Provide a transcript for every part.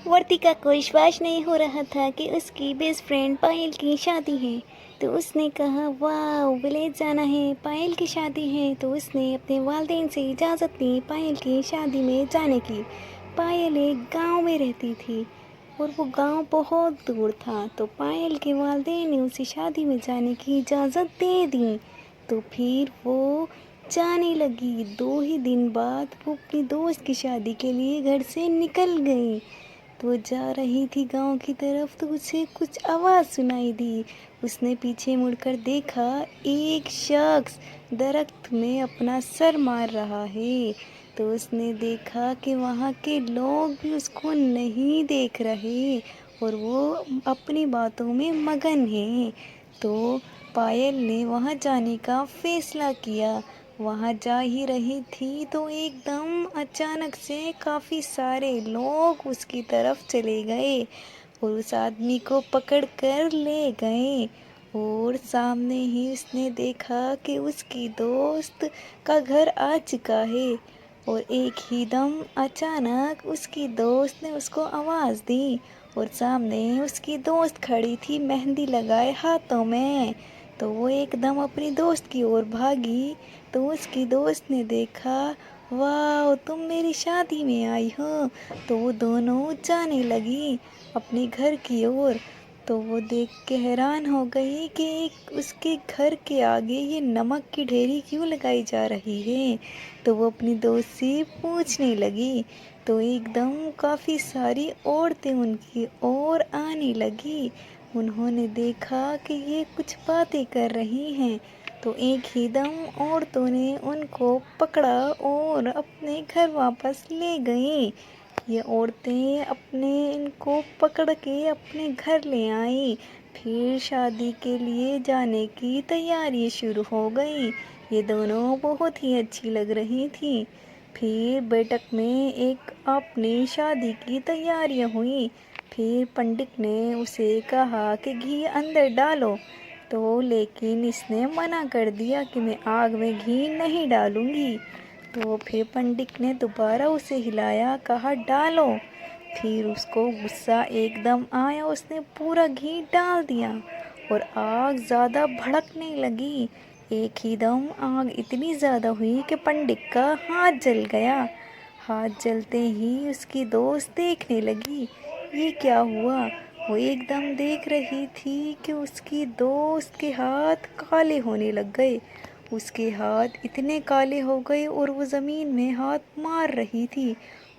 वर्तिका को विश्वास नहीं हो रहा था कि उसकी बेस्ट फ्रेंड पायल की शादी है। तो उसने कहा, वाह विलेज जाना है, पायल की शादी है। तो उसने अपने वालिदैन से इजाज़त ली पायल की शादी में जाने की। पायल एक गांव में रहती थी और वो गांव बहुत दूर था। तो पायल के वालिदैन ने उसे शादी में जाने की इजाज़त दे दी। तो फिर वो जाने लगी। 2 ही दिन बाद वो अपनी दोस्त की शादी के लिए घर से निकल गई। तो जा रही थी गांव की तरफ तो उसे कुछ आवाज़ सुनाई दी। उसने पीछे मुड़कर देखा, एक शख्स दरख्त में अपना सर मार रहा है। तो उसने देखा कि वहाँ के लोग भी उसको नहीं देख रहे और वो अपनी बातों में मगन है। तो पायल ने वहाँ जाने का फैसला किया। वहाँ जा ही रही थी तो एकदम अचानक से काफ़ी सारे लोग उसकी तरफ चले गए और उस आदमी को पकड़ कर ले गए। और सामने ही उसने देखा कि उसकी दोस्त का घर आ चुका है। और एक ही दम अचानक उसकी दोस्त ने उसको आवाज़ दी और सामने उसकी दोस्त खड़ी थी मेहंदी लगाए हाथों में। तो वो एकदम अपनी दोस्त की ओर भागी। तो उसकी दोस्त ने देखा, वाह तुम मेरी शादी में आई हो। तो वो दोनों जाने लगी अपने घर की ओर। तो वो देख के हैरान हो गई कि उसके घर के आगे ये नमक की ढेरी क्यों लगाई जा रही है। तो वो अपनी दोस्त से पूछने लगी। तो एकदम काफ़ी सारी औरतें उनकी ओर आने लगी। उन्होंने देखा कि ये कुछ बातें कर रही हैं। तो एक ही दम औरतों ने उनको पकड़ा और अपने घर वापस ले गई। ये औरतें अपने इनको पकड़ के अपने घर ले आई। फिर शादी के लिए जाने की तैयारी शुरू हो गई। ये दोनों बहुत ही अच्छी लग रही थी। फिर बैठक में एक अपनी शादी की तैयारियां हुई। फिर पंडित ने उसे कहा कि घी अंदर डालो। तो लेकिन इसने मना कर दिया कि मैं आग में घी नहीं डालूंगी। तो फिर पंडित ने दोबारा उसे हिलाया, कहा डालो। फिर उसको गुस्सा एकदम आया, उसने पूरा घी डाल दिया और आग ज़्यादा भड़कने लगी। एक ही दम आग इतनी ज़्यादा हुई कि पंडित का हाथ जल गया। हाथ जलते ही उसकी दोस्त देखने लगी, ये क्या हुआ। वो एकदम देख रही थी कि उसकी दोस्त के हाथ काले होने लग गए। उसके हाथ इतने काले हो गए और वो ज़मीन में हाथ मार रही थी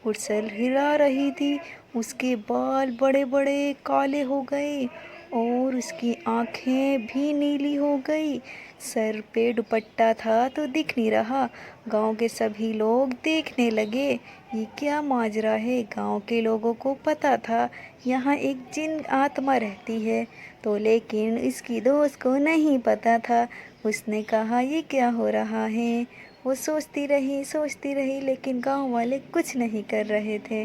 और सर हिला रही थी। उसके बाल बड़े बड़े काले हो गए और उसकी आँखें भी नीली हो गई। सर पे दुपट्टा था तो दिख नहीं रहा। गांव के सभी लोग देखने लगे, ये क्या माजरा है। गांव के लोगों को पता था यहाँ एक जिन आत्मा रहती है, तो लेकिन इसकी दोस्त को नहीं पता था। उसने कहा, ये क्या हो रहा है। वो सोचती रही लेकिन गांव वाले कुछ नहीं कर रहे थे।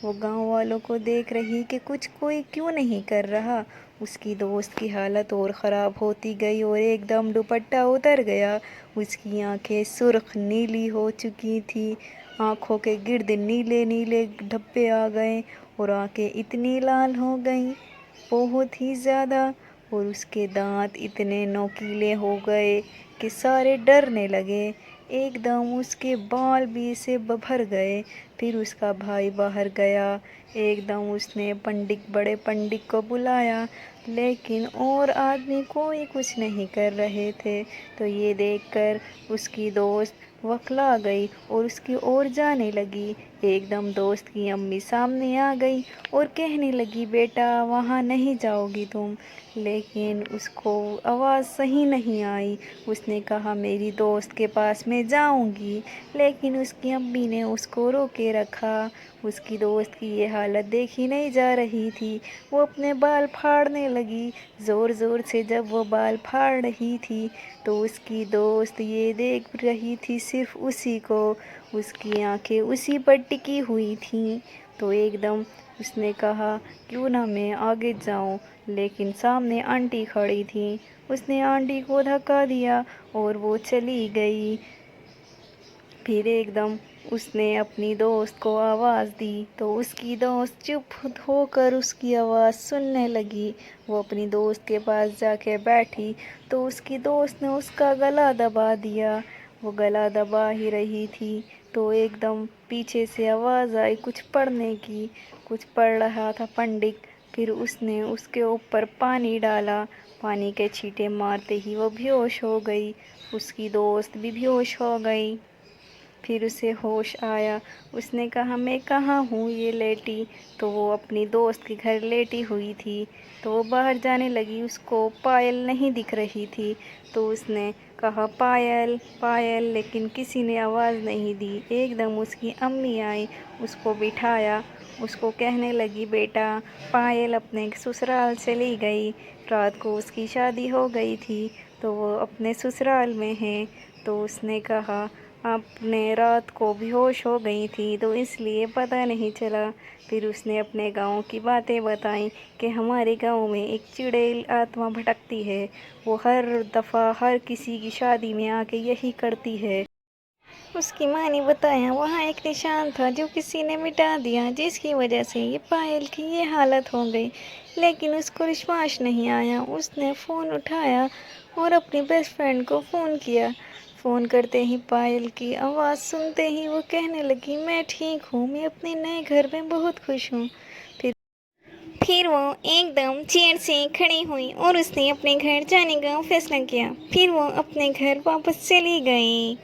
वो गांव वालों को देख रही कि कुछ कोई क्यों नहीं कर रहा। उसकी दोस्त की हालत और ख़राब होती गई और एकदम दुपट्टा उतर गया। उसकी आंखें सुर्ख नीली हो चुकी थी, आँखों के गिर्द नीले नीले धब्बे आ गए और आंखें इतनी लाल हो गईं बहुत ही ज़्यादा। और उसके दांत इतने नोकीले हो गए कि सारे डरने लगे। एकदम उसके बाल भी से भर गए। फिर उसका भाई बाहर गया। एकदम उसने बड़े पंडित को बुलाया, लेकिन और आदमी कोई कुछ नहीं कर रहे थे। तो ये देखकर उसकी दोस्त वकला गई और उसकी ओर जाने लगी। एकदम दोस्त की अम्मी सामने आ गई और कहने लगी, बेटा वहाँ नहीं जाओगी तुम। लेकिन उसको आवाज़ सही नहीं आई। उसने कहा, मेरी दोस्त के पास मैं जाऊंगी, लेकिन उसकी अम्मी ने उसको रोके रखा। उसकी दोस्त की ये हालत देखी नहीं जा रही थी। वो अपने बाल फाड़ने लगी। ज़ोर ज़ोर से जब वो बाल फाड़ रही थी तो उसकी दोस्त ये देख रही थी सिर्फ उसी को। उसकी आंखें उसी पर टिकी हुई थीं। तो एकदम उसने कहा, क्यों ना मैं आगे जाऊं, लेकिन सामने आंटी खड़ी थी। उसने आंटी को धक्का दिया और वो चली गई। फिर एकदम اس نے اپنی دوست کو آواز دی تو اس کی دوست چپ ہو کر اس کی آواز سننے لگی۔ وہ اپنی دوست کے پاس جا کے بیٹھی تو اس کی دوست نے اس کا گلا دبا دیا۔ وہ گلا دبا ہی رہی تھی تو ایک دم پیچھے سے آواز آئی کچھ پڑھنے کی، کچھ پڑھ رہا تھا پنڈت۔ پھر اس نے اس کے اوپر پانی ڈالا، پانی کے چھینٹے مارتے ہی وہ بے ہوش ہو گئی۔ اس کی دوست بھی بے ہوش ہو گئی۔ پھر اسے ہوش آیا، اس نے کہا میں کہاں ہوں یہ لیٹی؟ تو وہ اپنی دوست کے گھر لیٹی ہوئی تھی۔ تو وہ باہر جانے لگی، اس کو پائل نہیں دکھ رہی تھی تو اس نے کہا پائل پائل، لیکن کسی نے آواز نہیں دی۔ ایک دم اس کی امی آئی، اس کو بٹھایا، اس کو کہنے لگی بیٹا پائل اپنے سسرال چلی گئی، رات کو اس کی شادی ہو گئی تھی تو وہ اپنے سسرال میں ہے۔ تو اس نے کہا آپ نے رات کو بے ہوش ہو گئی تھی تو اس لیے پتہ نہیں چلا۔ پھر اس نے اپنے گاؤں کی باتیں بتائیں کہ ہمارے گاؤں میں ایک چڑیل آتما بھٹکتی ہے، وہ ہر دفعہ ہر کسی کی شادی میں آ کے یہی کرتی ہے۔ اس کی ماں نے بتایا وہاں ایک نشان تھا جو کسی نے مٹا دیا، جس کی وجہ سے یہ پائل کی یہ حالت ہو گئی، لیکن اس کو وشواس نہیں آیا۔ اس نے فون اٹھایا اور اپنی بیسٹ فرینڈ کو فون کیا۔ فون کرتے ہی پائل کی آواز سنتے ہی وہ کہنے لگی میں ٹھیک ہوں، میں اپنے نئے گھر میں بہت خوش ہوں۔ پھر وہ ایک دم چیئر سے کھڑی ہوئی اور اس نے اپنے گھر جانے کا فیصلہ کیا۔ پھر وہ اپنے گھر واپس چلی گئی۔